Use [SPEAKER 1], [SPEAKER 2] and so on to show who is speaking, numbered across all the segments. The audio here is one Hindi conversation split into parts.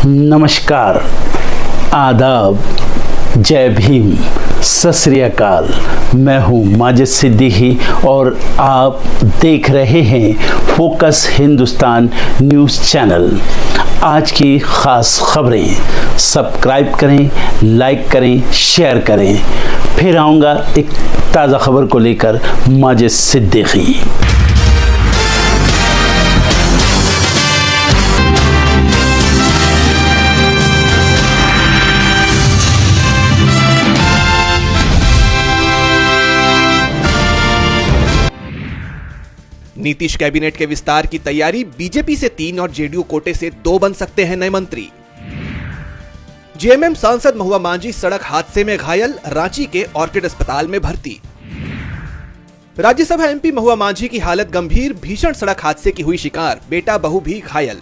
[SPEAKER 1] नमस्कार, आदाब, जय भीम, सत श्री अकाल। मैं हूँ माजिद सिद्दीकी और आप देख रहे हैं फोकस हिंदुस्तान न्यूज़ चैनल। आज की ख़ास खबरें सब्सक्राइब करें, लाइक करें, शेयर करें। फिर आऊँगा एक ताज़ा खबर को लेकर माजिद सिद्दीकी।
[SPEAKER 2] नीतीश कैबिनेट के विस्तार की तैयारी, बीजेपी से 3 और जेडीयू कोटे से 2 बन सकते हैं नए मंत्री। जेएमएम सांसद महुआ मांझी सड़क हादसे में घायल, रांची के ऑर्किड अस्पताल में भर्ती। राज्यसभा एमपी महुआ मांझी की हालत गंभीर, भीषण सड़क हादसे की हुई शिकार, बेटा बहू भी घायल।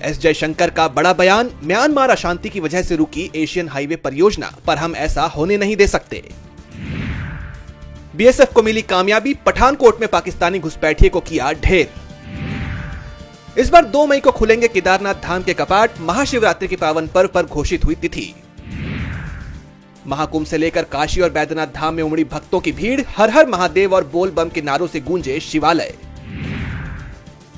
[SPEAKER 2] एस जयशंकर का बड़ा बयान, म्यांमार अशांति की वजह से रुकी एशियन हाईवे परियोजना, पर हम ऐसा होने नहीं दे सकते। बीएसएफ को मिली कामयाबी, पठानकोट में पाकिस्तानी घुसपैठिए को किया ढेर। इस बार 2 मई को खुलेंगे केदारनाथ धाम के कपाट, महाशिवरात्रि के पावन पर्व पर घोषित हुई तिथि। महाकुंभ से लेकर काशी और बैद्यनाथ धाम में उमड़ी भक्तों की भीड़, हर हर महादेव और बोल बम के नारों से गूंजे शिवालय।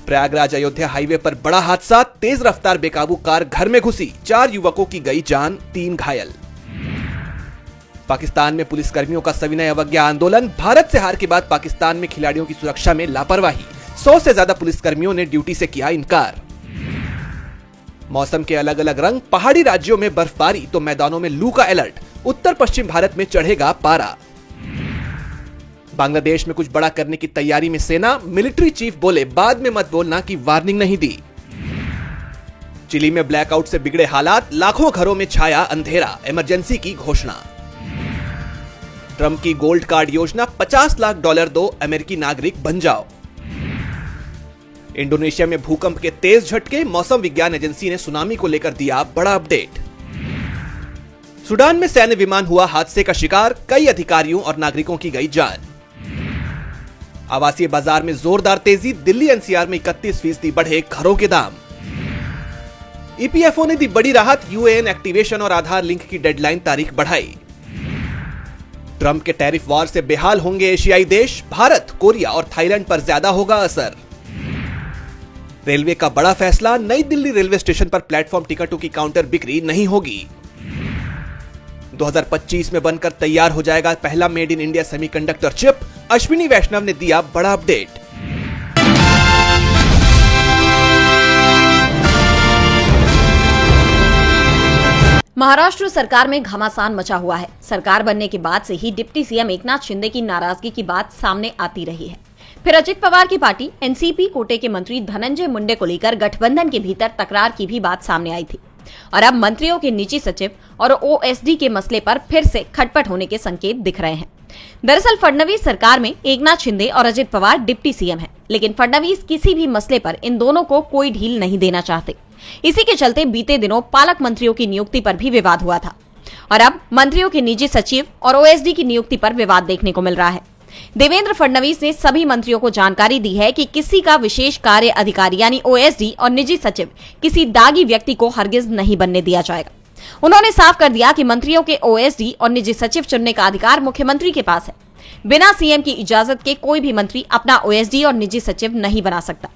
[SPEAKER 2] प्रयागराज अयोध्या हाईवे पर बड़ा हादसा, तेज रफ्तार बेकाबू कार घर में घुसी, 4 युवकों की गई जान, 3 घायल। पाकिस्तान में पुलिसकर्मियों का सविनय अवज्ञा आंदोलन, भारत से हार के बाद पाकिस्तान में खिलाड़ियों की सुरक्षा में लापरवाही, 100 से ज्यादा पुलिसकर्मियों ने ड्यूटी से किया इनकार। मौसम के अलग अलग रंग, पहाड़ी राज्यों में बर्फबारी तो मैदानों में लू का अलर्ट, उत्तर पश्चिम भारत में चढ़ेगा पारा। बांग्लादेश में कुछ बड़ा करने की तैयारी में सेना, मिलिट्री चीफ बोले बाद में मत बोलना की वार्निंग नहीं दी। चिली में ब्लैकआउट से बिगड़े हालात, लाखों घरों में छाया अंधेरा, इमरजेंसी की घोषणा। ट्रंप की गोल्ड कार्ड योजना, $50 लाख दो, अमेरिकी नागरिक बन जाओ। इंडोनेशिया में भूकंप के तेज झटके, मौसम विज्ञान एजेंसी ने सुनामी को लेकर दिया बड़ा अपडेट। सूडान में सैन्य विमान हुआ हादसे का शिकार, कई अधिकारियों और नागरिकों की गई जान। आवासीय बाजार में जोरदार तेजी, दिल्ली एनसीआर में 31% बढ़े घरों के दाम। ईपीएफओ ने दी बड़ी राहत, यूएएन एक्टिवेशन और आधार लिंक की डेडलाइन तारीख बढ़ाई। ट्रंप के टैरिफ वॉर से बेहाल होंगे एशियाई देश, भारत, कोरिया और थाईलैंड पर ज्यादा होगा असर। रेलवे का बड़ा फैसला, नई दिल्ली रेलवे स्टेशन पर प्लेटफॉर्म टिकटों की काउंटर बिक्री नहीं होगी। 2025 में बनकर तैयार हो जाएगा पहला made in India semiconductor chip, Ashwini Vaishnaw ने दिया बड़ा अपडेट।
[SPEAKER 3] महाराष्ट्र सरकार में घमासान मचा हुआ है। सरकार बनने के बाद से ही डिप्टी सीएम एकनाथ शिंदे की नाराजगी की बात सामने आती रही है। फिर अजित पवार की पार्टी एनसीपी कोटे के मंत्री धनंजय मुंडे को लेकर गठबंधन के भीतर तकरार की भी बात सामने आई थी और अब मंत्रियों के निजी सचिव और ओएसडी के मसले पर फिर से खटपट होने के संकेत दिख रहे हैं। दरअसल फडणवीस सरकार में एकनाथ शिंदे और अजित पवार डिप्टी सीएम हैं, लेकिन फडणवीस किसी भी मसले पर इन दोनों को कोई ढील नहीं देना चाहते। इसी के चलते बीते दिनों पालक मंत्रियों की नियुक्ति पर भी विवाद हुआ था और अब मंत्रियों के निजी सचिव और ओएसडी की नियुक्ति पर विवाद देखने को मिल रहा है। देवेंद्र फडणवीस ने सभी मंत्रियों को जानकारी दी है कि किसी का विशेष कार्य अधिकारी यानी ओएसडी और निजी सचिव किसी दागी व्यक्ति को हरगिज नहीं बनने दिया जाएगा। उन्होंने साफ कर दिया कि मंत्रियों के ओएसडी और निजी सचिव चुनने का अधिकार मुख्यमंत्री के पास है। बिना सीएम की इजाजत के कोई भी मंत्री अपना ओएसडी और निजी सचिव नहीं बना सकता।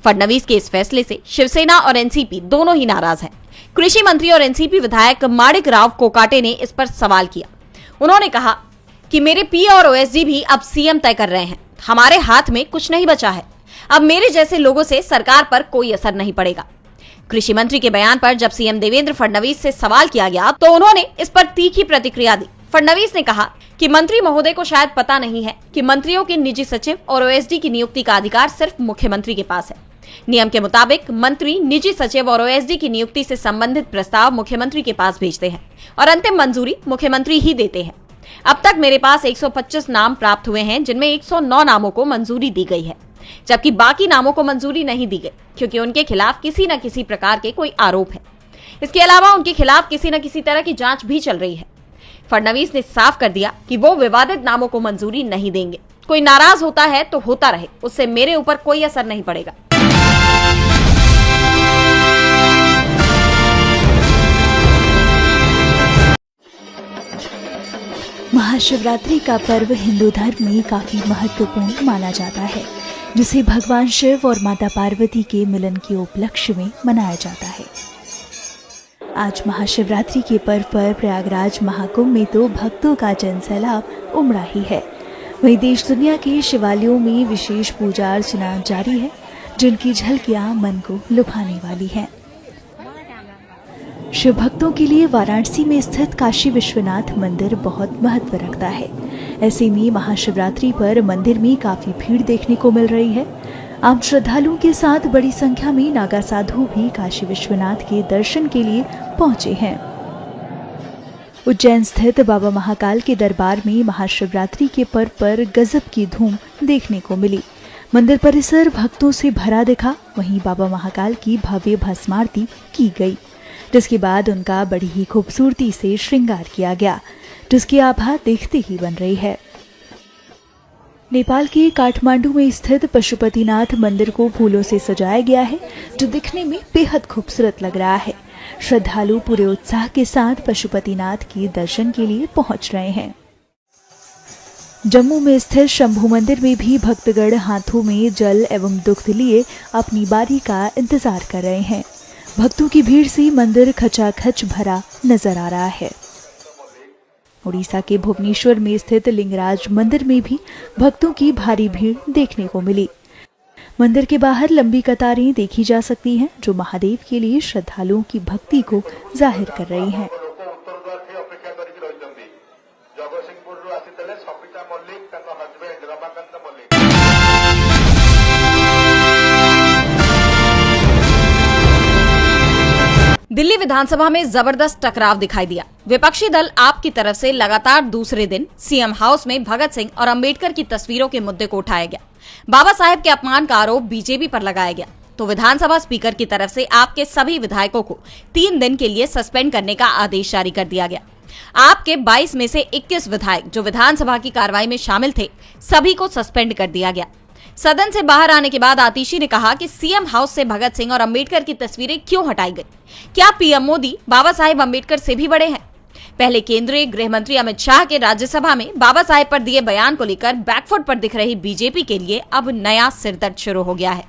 [SPEAKER 3] फडणवीस के इस फैसले से शिवसेना और एनसीपी दोनों ही नाराज हैं। कृषि मंत्री और एनसीपी विधायक माणिक राव कोकाटे ने इस पर सवाल किया। उन्होंने कहा कि मेरे पी और ओएसडी भी अब सीएम तय कर रहे हैं, हमारे हाथ में कुछ नहीं बचा है। अब मेरे जैसे लोगों से सरकार पर कोई असर नहीं पड़ेगा। कृषि मंत्री के बयान पर जब सीएम देवेंद्र फडणवीस से सवाल किया गया तो उन्होंने इस पर तीखी प्रतिक्रिया दी। फडणवीस ने कहा कि मंत्री महोदय को शायद पता नहीं है कि मंत्रियों के निजी सचिव और ओएसडी की नियुक्ति का अधिकार सिर्फ मुख्यमंत्री के पास है। नियम के मुताबिक मंत्री निजी सचिव और ओएसडी की नियुक्ति से संबंधित प्रस्ताव मुख्यमंत्री के पास भेजते हैं और अंतिम मंजूरी मुख्यमंत्री ही देते हैं। अब तक मेरे पास 125 नाम प्राप्त हुए हैं, जिनमें 109 नामों को मंजूरी दी गई है, जबकि बाकी नामों को मंजूरी नहीं दी गई क्योंकि उनके खिलाफ किसी न किसी प्रकार के कोई आरोप है। इसके अलावा उनके खिलाफ किसी न किसी तरह की जांच भी चल रही है। फडणवीस ने साफ कर दिया कि वो विवादित नामों को मंजूरी नहीं देंगे। कोई नाराज होता है तो होता रहे, उससे मेरे ऊपर कोई असर नहीं पड़ेगा।
[SPEAKER 4] महाशिवरात्रि का पर्व हिंदू धर्म में काफी महत्वपूर्ण माना जाता है, जिसे भगवान शिव और माता पार्वती के मिलन के उपलक्ष्य में मनाया जाता है। आज महाशिवरात्रि के पर्व पर प्रयागराज महाकुंभ में तो भक्तों का जनसैलाब उमड़ा ही है। वहीं देश दुनिया के शिवालयों में विशेष पूजा अर्चना जारी है, जिनकी झलकियां मन को लुभाने वाली हैं। शिव भक्तों के लिए वाराणसी में स्थित काशी विश्वनाथ मंदिर बहुत महत्व रखता है। ऐसे में महाशिवरात्रि पर मंदिर में काफी भीड़ देखने को मिल रही है। आम श्रद्धालुओं के साथ बड़ी संख्या में नागा साधु भी काशी विश्वनाथ के दर्शन के लिए पहुंचे हैं। उज्जैन स्थित बाबा महाकाल के दरबार में महाशिवरात्रि के पर्व पर गजब की धूम देखने को मिली। मंदिर परिसर भक्तों से भरा दिखा। वहीं बाबा महाकाल की भव्य भस्म आरती की गई, जिसके बाद उनका बड़ी ही खूबसूरती से श्रृंगार किया गया, जिसकी आभा देखते ही बन रही है। नेपाल के काठमांडू में स्थित पशुपतिनाथ मंदिर को फूलों से सजाया गया है, जो दिखने में बेहद खूबसूरत लग रहा है। श्रद्धालु पूरे उत्साह के साथ पशुपतिनाथ के दर्शन के लिए पहुंच रहे हैं। जम्मू में स्थित शंभू मंदिर में भी भक्तगण हाथों में जल एवं दुग्ध लिए अपनी बारी का इंतजार कर रहे हैं। भक्तों की भीड़ से मंदिर खचाखच भरा नजर आ रहा है। उड़ीसा के भुवनेश्वर में स्थित लिंगराज मंदिर में भी भक्तों की भारी भीड़ देखने को मिली। मंदिर के बाहर लंबी कतारें देखी जा सकती हैं, जो महादेव के लिए श्रद्धालुओं की भक्ति को जाहिर कर रही हैं।
[SPEAKER 3] दिल्ली विधानसभा में जबरदस्त टकराव दिखाई दिया। विपक्षी दल आप की तरफ से लगातार दूसरे दिन सीएम हाउस में भगत सिंह और अंबेडकर की तस्वीरों के मुद्दे को उठाया गया। बाबा साहेब के अपमान का आरोप बीजेपी पर लगाया गया, तो विधानसभा स्पीकर की तरफ से आपके सभी विधायकों को 3 दिन के लिए सस्पेंड करने का आदेश जारी कर दिया गया। आपके 22 में से 21 विधायक जो विधानसभा की कार्रवाई में शामिल थे, सभी को सस्पेंड कर दिया गया। सदन से बाहर आने के बाद आतिशी ने कहा कि सीएम हाउस से भगत सिंह और अंबेडकर की तस्वीरें क्यों हटाई गई? क्या पीएम मोदी बाबा साहेब अंबेडकर से भी बड़े हैं? पहले केंद्रीय गृह मंत्री अमित शाह के राज्यसभा में बाबा साहेब पर दिए बयान को लेकर बैकफुट पर दिख रही बीजेपी के लिए अब नया सिरदर्द शुरू हो गया है।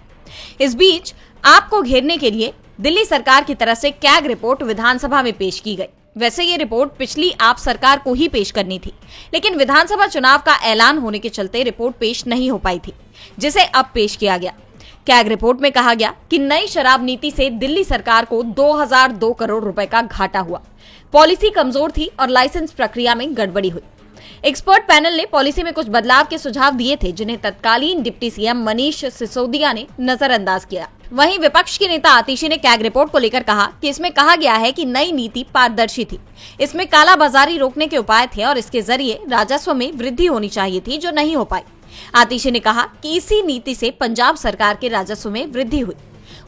[SPEAKER 3] इस बीच आपको घेरने के लिए दिल्ली सरकार की तरफ से कैग रिपोर्ट विधानसभा में पेश की गई। वैसे ये रिपोर्ट पिछली आप सरकार को ही पेश करनी थी, लेकिन विधानसभा चुनाव का ऐलान होने के चलते रिपोर्ट पेश नहीं हो पाई थी, जिसे अब पेश किया गया। कैग रिपोर्ट में कहा गया कि नई शराब नीति से दिल्ली सरकार को 2002 करोड़ रुपए का घाटा हुआ। पॉलिसी कमजोर थी और लाइसेंस प्रक्रिया में गड़बड़ी हुई। एक्सपर्ट पैनल ने पॉलिसी में कुछ बदलाव के सुझाव दिए थे, जिन्हें तत्कालीन डिप्टी सीएम मनीष सिसोदिया ने नजरअंदाज किया। वहीं विपक्ष के नेता आतिशी ने कैग रिपोर्ट को लेकर कहा कि इसमें कहा गया है कि नई नीति पारदर्शी थी, इसमें कालाबाजारी रोकने के उपाय थे और इसके जरिए राजस्व में वृद्धि होनी चाहिए थी, जो नहीं हो पाई। आतिशी ने कहा कि इसी नीति से पंजाब सरकार के राजस्व में वृद्धि हुई।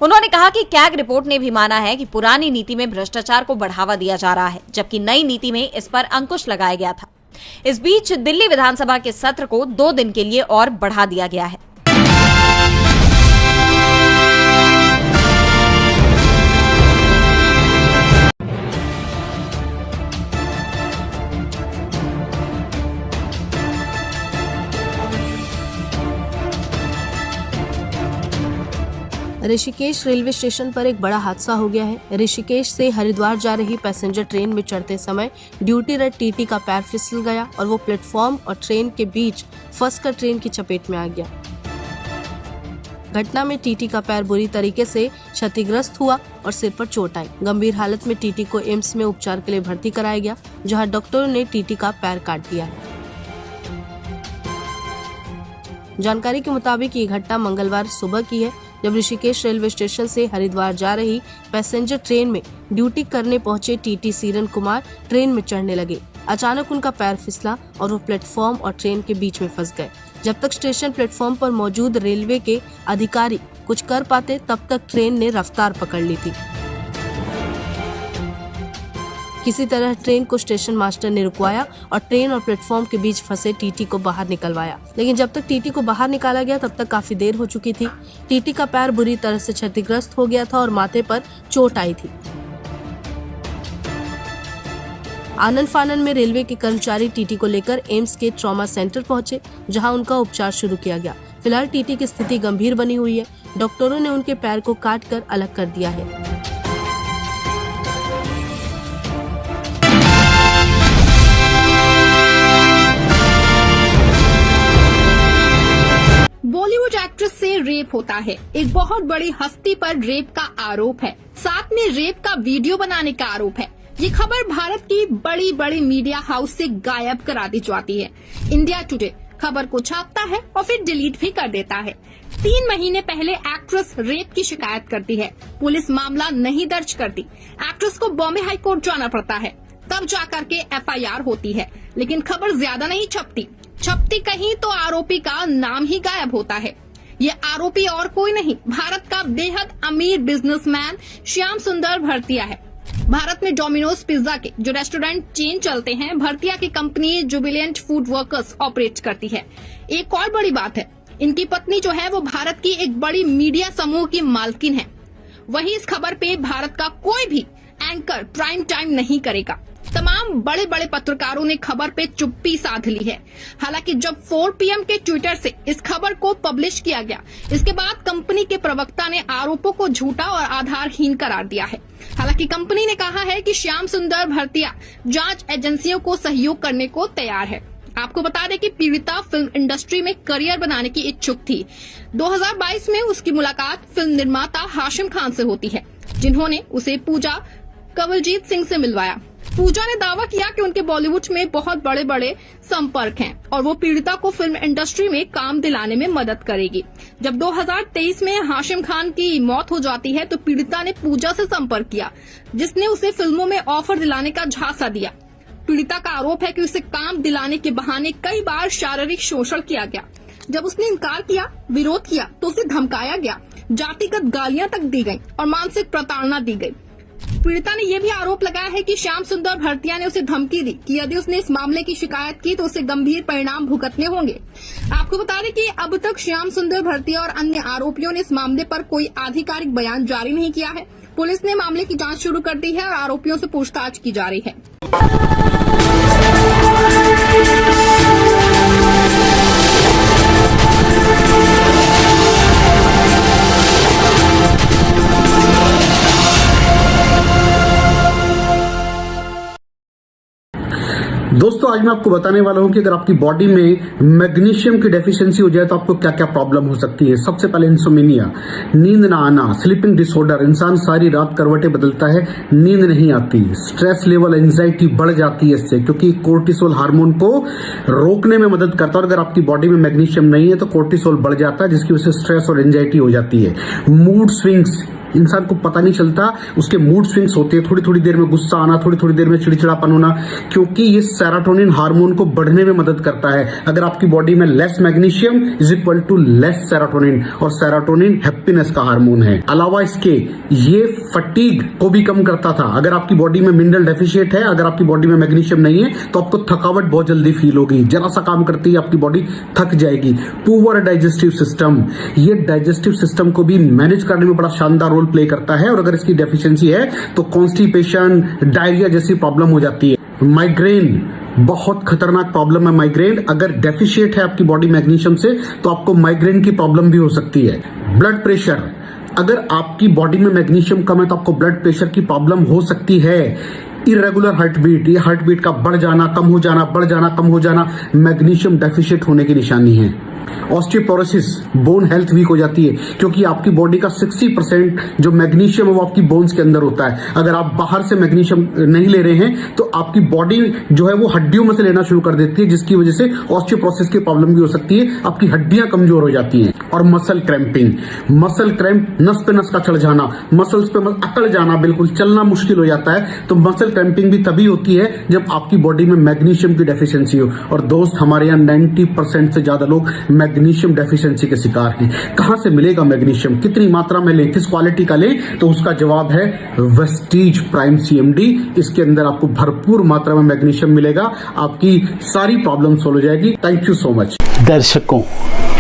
[SPEAKER 3] उन्होंने कहा कि कैग रिपोर्ट ने भी माना है कि पुरानी नीति में भ्रष्टाचार को बढ़ावा दिया जा रहा है, जबकि नई नीति में इस पर अंकुश लगाया गया था। इस बीच दिल्ली विधानसभा के सत्र को 2 दिन के लिए और बढ़ा दिया गया है।
[SPEAKER 5] ऋषिकेश रेलवे स्टेशन पर एक बड़ा हादसा हो गया है। ऋषिकेश से हरिद्वार जा रही पैसेंजर ट्रेन में चढ़ते समय ड्यूटीरत टीटी का पैर फिसल गया और वो प्लेटफॉर्म और ट्रेन के बीच फंसकर ट्रेन की चपेट में आ गया। घटना में टीटी का पैर बुरी तरीके से क्षतिग्रस्त हुआ और सिर पर चोट आई। गंभीर हालत में टीटी को एम्स में उपचार के लिए भर्ती कराया गया, जहां डॉक्टरों ने टीटी का पैर काट दिया है। जानकारी के मुताबिक ये घटना मंगलवार सुबह की है, जब ऋषिकेश रेलवे स्टेशन से हरिद्वार जा रही पैसेंजर ट्रेन में ड्यूटी करने पहुंचे टीटी सीरन कुमार ट्रेन में चढ़ने लगे। अचानक उनका पैर फिसला और वो प्लेटफॉर्म और ट्रेन के बीच में फंस गए। जब तक स्टेशन प्लेटफॉर्म पर मौजूद रेलवे के अधिकारी कुछ कर पाते, तब तक ट्रेन ने रफ्तार पकड़ ली थी। किसी तरह ट्रेन को स्टेशन मास्टर ने रुकवाया और ट्रेन और प्लेटफॉर्म के बीच फंसे टीटी को बाहर निकलवाया, लेकिन जब तक टीटी को बाहर निकाला गया तब तक काफी देर हो चुकी थी। टीटी का पैर बुरी तरह से क्षतिग्रस्त हो गया था और माथे पर चोट आई थी। आनन फानन में रेलवे के कर्मचारी टीटी को लेकर एम्स के ट्रॉमा सेंटर पहुंचे, जहां उनका उपचार शुरू किया गया। फिलहाल टीटी की स्थिति गंभीर बनी हुई है। डॉक्टरों ने उनके पैर को काटकर अलग कर दिया है।
[SPEAKER 6] बॉलीवुड एक्ट्रेस से रेप होता है। एक बहुत बड़ी हस्ती पर रेप का आरोप है, साथ में रेप का वीडियो बनाने का आरोप है। ये खबर भारत की बड़ी बड़ी मीडिया हाउस से गायब करा दी जाती है। इंडिया टुडे खबर को छापता है और फिर डिलीट भी कर देता है। 3 महीने पहले एक्ट्रेस रेप की शिकायत करती है, पुलिस मामला नहीं दर्ज करती। एक्ट्रेस को बॉम्बे हाई कोर्ट जाना पड़ता है, तब जाकर के FIR होती है, लेकिन खबर ज्यादा नहीं छपती कहीं तो आरोपी का नाम ही गायब होता है। ये आरोपी और कोई नहीं, भारत का बेहद अमीर बिजनेसमैन श्याम सुंदर भरतिया है। भारत में डोमिनोज पिज्जा के जो रेस्टोरेंट चेन चलते हैं, भरतिया की company Jubilant food workers operate करती है। एक और बड़ी बात है, इनकी पत्नी जो है वो भारत की एक बड़ी मीडिया समूह की मालकिन है। वहीं इस खबर पे भारत का कोई भी एंकर प्राइम टाइम नहीं करेगा। तमाम बड़े बड़े पत्रकारों ने खबर पे चुप्पी साध ली है। हालांकि जब 4 PM के ट्विटर से इस खबर को पब्लिश किया गया, इसके बाद कंपनी के प्रवक्ता ने आरोपों को झूठा और आधारहीन करार दिया है। हालांकि कंपनी ने कहा है कि श्याम सुंदर भरतिया जांच एजेंसियों को सहयोग करने को तैयार है। आपको बता दें कि पीड़िता फिल्म इंडस्ट्री में करियर बनाने की इच्छुक थी। 2022 में उसकी मुलाकात फिल्म निर्माता हाशिम खान से होती है, जिन्होंने उसे पूजा कवलजीत सिंह से मिलवाया। पूजा ने दावा किया कि उनके बॉलीवुड में बहुत बड़े बड़े संपर्क हैं और वो पीड़िता को फिल्म इंडस्ट्री में काम दिलाने में मदद करेगी। जब 2023 में हाशिम खान की मौत हो जाती है तो पीड़िता ने पूजा से संपर्क किया, जिसने उसे फिल्मों में ऑफर दिलाने का झांसा दिया। पीड़िता का आरोप है कि उसे काम दिलाने के बहाने कई बार शारीरिक शोषण किया गया। जब उसने इनकार किया, विरोध किया तो उसे धमकाया गया, जातिगत गालियां तक दी गई और मानसिक प्रताड़ना दी गई। पीड़िता ने यह भी आरोप लगाया है कि श्याम सुंदर भरतिया ने उसे धमकी दी कि यदि उसने इस मामले की शिकायत की तो उसे गंभीर परिणाम भुगतने होंगे। आपको बता दें कि अब तक श्याम सुंदर भरतिया और अन्य आरोपियों ने इस मामले पर कोई आधिकारिक बयान जारी नहीं किया है। पुलिस ने मामले की जांच शुरू कर दी है और आरोपियों से पूछताछ की जा रही है।
[SPEAKER 7] दोस्तों आज मैं आपको बताने वाला हूं कि अगर आपकी बॉडी में मैग्नीशियम की डेफिशिएंसी हो जाए तो आपको क्या क्या प्रॉब्लम हो सकती है। सबसे पहले इंसोमेनिया, नींद ना आना, स्लीपिंग डिसऑर्डर, इंसान सारी रात करवटें बदलता है, नींद नहीं आती, स्ट्रेस लेवल, एंजाइटी बढ़ जाती है इससे, क्योंकि कोर्टिसोल हार्मोन को रोकने में मदद करता है। और अगर आपकी बॉडी में मैग्नीशियम नहीं है तो कोर्टिसोल बढ़ जाता है, जिसकी वजह से स्ट्रेस और एंजाइटी हो जाती है। मूड स्विंग्स, इंसान को पता नहीं चलता उसके मूड स्विंग्स होते हैं, थोड़ी थोड़ी देर में गुस्सा आना, थोड़ी थोड़ी देर में चिड़चिड़ापन होना, क्योंकि ये सेरोटोनिन हार्मोन को बढ़ने में मदद करता है। अगर आपकी बॉडी में less magnesium is equal to less serotonin, और सेरोटोनिन हैप्पीनेस का हार्मोन है। अलावा इसके ये फटीग को भी कम करता था। अगर आपकी बॉडी में मिनरल डेफिशिएट है, अगर आपकी बॉडी में मैग्नीशियम नहीं है तो आपको थकावट बहुत जल्दी फील होगी, जरा सा काम करती है आपकी बॉडी थक जाएगी। पुअर डाइजेस्टिव सिस्टम, ये डाइजेस्टिव सिस्टम को भी मैनेज करने में बड़ा शानदार प्ले करता है। और अगर इसकी डेफिशिएंसी है तो कॉन्स्टिपेशन, डायरिया जैसी प्रॉब्लम हो जाती है। माइग्रेन, बहुत खतरनाक प्रॉब्लम है माइग्रेन। अगर डेफिशिएट है आपकी बॉडी मैग्नीशियम से तो आपको माइग्रेन की प्रॉब्लम भी हो सकती है। ब्लड प्रेशर, अगर आपकी बॉडी में मैग्नीशियम कम है तो आपको ब्लड प्रेशर की प्रॉब्लम हो सकती है। इरेगुलर हार्टबीट, ये हार्टबीट का बढ़ जाना, कम हो जाना, बढ़ जाना, कम हो जाना, मैग्नीशियम डेफिशिएट होने की निशानी है। ऑस्टियोपोरोसिस, बोन हेल्थ वीक हो जाती है, क्योंकि आपकी बॉडी का 60% जो मैग्नीशियम है वो आपकी बोन्स के अंदर होता है। अगर आप बाहर से मैग्नीशियम नहीं ले रहे हैं तो आपकी बॉडी जो है वो हड्डियों में से लेना शुरू कर देती है, जिसकी वजह से ऑस्टियोपोरोसिस की प्रॉब्लम भी हो सकती है, आपकी हड्डियां कमजोर हो जाती हैं। और मसल क्रैम्पिंग, मसल क्रैम्प, नस पे नस का चढ़ जाना, मसल्स पे अकड़ जाना, बिल्कुल चलना मुश्किल हो जाता है। तो मसल क्रैम्पिंग भी तभी होती है जब आपकी बॉडी में मैग्नीशियम की डेफिशिएंसी हो। और दोस्त, हमारे यहाँ 90% से ज्यादा लोग मैग्नीशियम डेफिशिएंसी के शिकार हैं। कहां से मिलेगा मैग्नीशियम, कितनी मात्रा में लें, किस क्वालिटी का लें? तो उसका जवाब है वेस्टीज प्राइम CMD। इसके अंदर आपको भरपूर मात्रा में मैग्नीशियम मिलेगा, आपकी सारी प्रॉब्लम सॉल्व हो जाएगी। Thank you so much.
[SPEAKER 1] दर्शकों,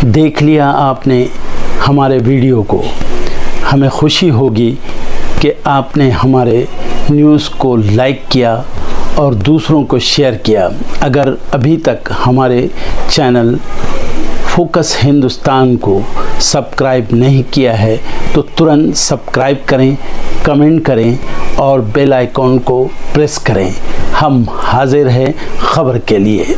[SPEAKER 1] देख लिया आपने हमारे वीडियो को। हमें खुशी होगी कि आपने हमारे न्यूज़ को लाइक किया और दूसरों को शेयर किया। अगर अभी तक हमारे चैनल फोकस हिंदुस्तान को सब्सक्राइब नहीं किया है तो तुरंत सब्सक्राइब करें, कमेंट करें और बेल आइकॉन को प्रेस करें। हम हाजिर हैं खबर के लिए।